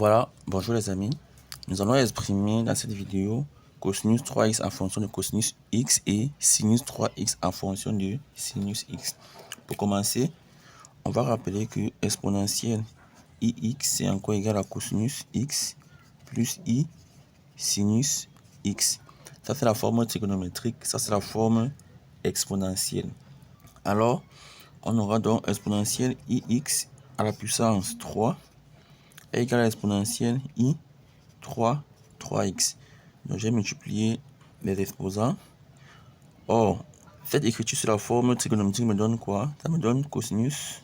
Voilà, bonjour les amis. Nous allons exprimer dans cette vidéo cosinus 3x en fonction de cosinus x et sinus 3x en fonction de sinus x. Pour commencer, on va rappeler que exponentielle ix c'est encore égal à cosinus x plus i sinus x. Ça c'est la forme trigonométrique, ça c'est la forme exponentielle. Alors, on aura donc exponentielle ix à la puissance 3 est égal à l'exponentielle i 3x. Donc j'ai multiplié les exposants. Or, cette écriture sur la forme trigonométrique me donne quoi? Ça me donne cosinus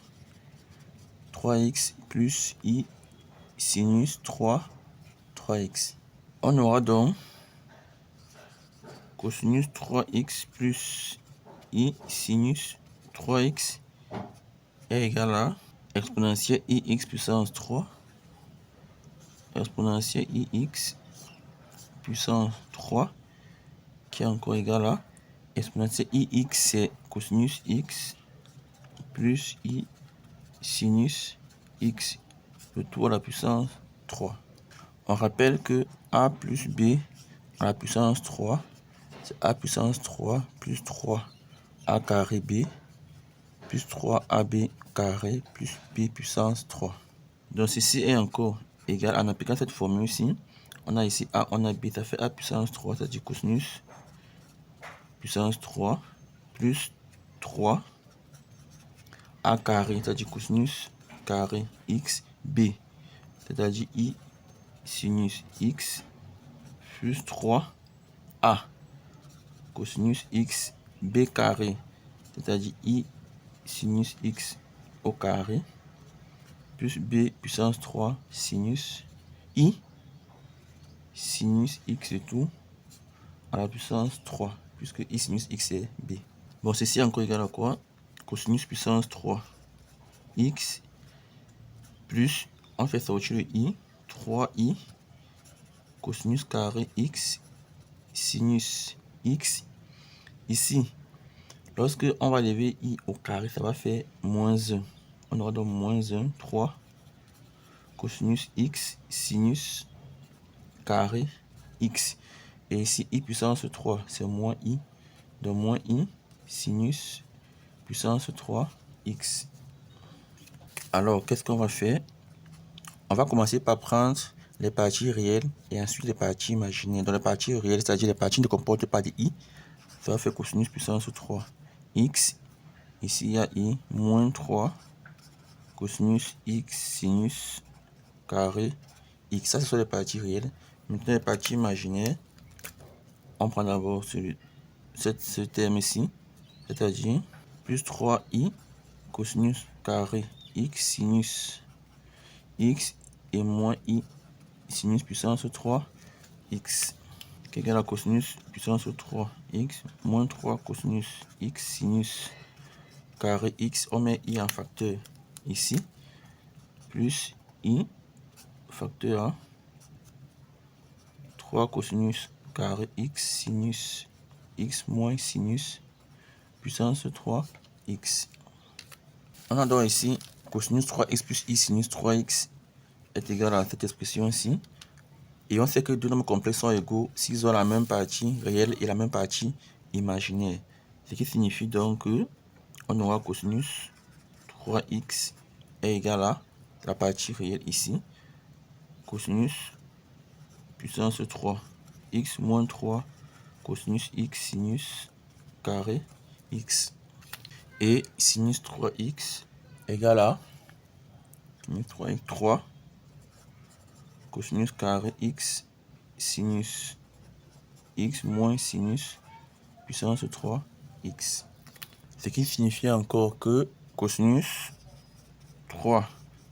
3x plus i sinus 3x. On aura donc cosinus 3x plus i sinus 3x est égal à exponentielle ix puissance 3 exponentielle ix puissance 3 qui est encore égal à exponentielle ix c'est cosinus x plus i sinus x, le tout à la puissance 3. On rappelle que a plus b à la puissance 3, c'est a puissance 3 plus 3a carré b plus 3ab carré plus b puissance 3. Donc ceci est encore égal, en appliquant cette formule-ci, on a ici a, on a b, ça fait a puissance 3, c'est-à-dire cosinus puissance 3 plus 3 a carré, c'est-à-dire cosinus carré x b, c'est-à-dire i sinus x plus 3 a cosinus x b carré, c'est-à-dire i sinus x au carré plus b puissance 3 sinus i sinus x et tout à la puissance 3, puisque i sinus x est b. Bon, ceci est encore égal à quoi? Cosinus puissance 3 x plus, on fait sortir le i, 3i cosinus carré x sinus x. Ici, lorsque on va lever i au carré, ça va faire moins 1. On aura donc moins 1, 3 cosinus x sinus carré x. Et ici, i puissance 3, c'est moins i. Donc moins i sinus puissance 3 x. Alors, qu'est-ce qu'on va faire? On va commencer par prendre les parties réelles et ensuite les parties imaginaires. Dans les parties réelles, c'est-à-dire les parties ne comportent pas de i, ça va faire cosinus puissance 3 x. Ici, il y a i moins 3 cosinus x sinus carré x. Ça, ce sont les parties réelles. Maintenant, les parties imaginaires, on prend d'abord ce terme-ci, c'est-à-dire plus 3i cosinus carré x sinus x et moins i sinus puissance 3 x qui est égal à cosinus puissance 3 x moins 3 cosinus x sinus carré x. On met i en facteur ici plus i facteur a 3 cosinus carré x sinus x moins sinus puissance 3 x. On a donc ici cosinus 3x plus i sinus 3x est égal à cette expression-ci. Et on sait que deux nombres complexes sont égaux s'ils ont la même partie réelle et la même partie imaginaire. Ce qui signifie donc que on aura cosinus 3x est égal à la partie réelle ici. Cosinus puissance 3 x moins 3 cosinus x sinus carré x. Et sinus 3x égale à 3 cosinus carré x sinus x moins sinus puissance 3 x. Ce qui signifie encore que cosinus 3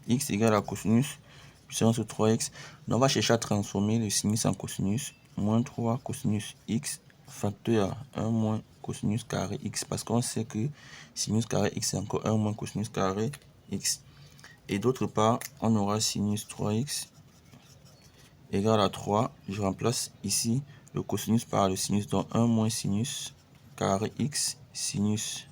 x égale à cosinus puissance 3x. Donc on va chercher à transformer le sinus en cosinus. Moins 3 cosinus x facteur à 1 moins cosinus carré x, parce qu'on sait que sinus carré x c'est encore 1 moins cosinus carré x. Et d'autre part, on aura sinus 3x égale à 3. Je remplace ici le cosinus par le sinus, donc 1 moins sinus carré x sinus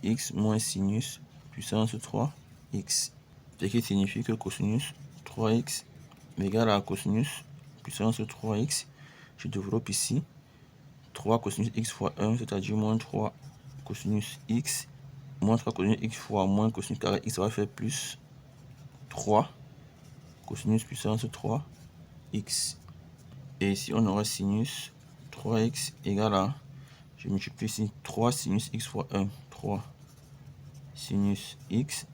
x moins sinus puissance 3 x. Ce qui signifie que cosinus 3x égale à cosinus puissance 3x. Je développe ici 3 cosinus x fois 1, c'est-à-dire moins 3 cosinus x. Moins 3 cosinus x fois moins cosinus carré x, ça va faire plus 3 cosinus puissance 3x. Et ici, on aura sinus 3x égale à, je multiplie ici 3 sinus x fois 1, 3 sinus x.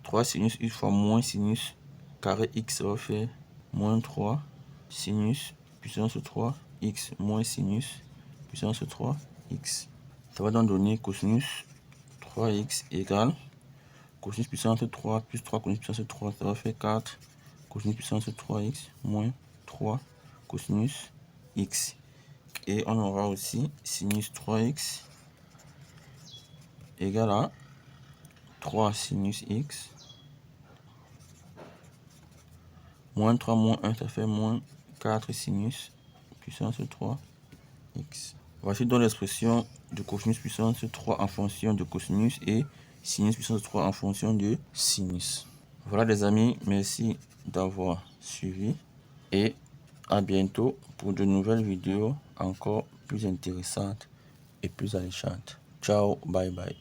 3 sinus x fois moins sinus carré x, ça va faire moins 3 sinus puissance 3x moins sinus puissance 3x. Ça va donc donner cosinus 3x égale cosinus puissance 3 plus 3 cosinus puissance 3, ça va faire 4 cosinus puissance 3x moins 3 cosinus x. Et on aura aussi sinus 3x égale à 3 sinus x moins 3 moins 1, ça fait moins 4 sinus puissance 3x. Voici donc l'expression de cosinus puissance 3 en fonction de cosinus et sinus puissance 3 en fonction de sinus. Voilà les amis, merci d'avoir suivi et à bientôt pour de nouvelles vidéos encore plus intéressantes et plus alléchantes. Ciao, bye bye.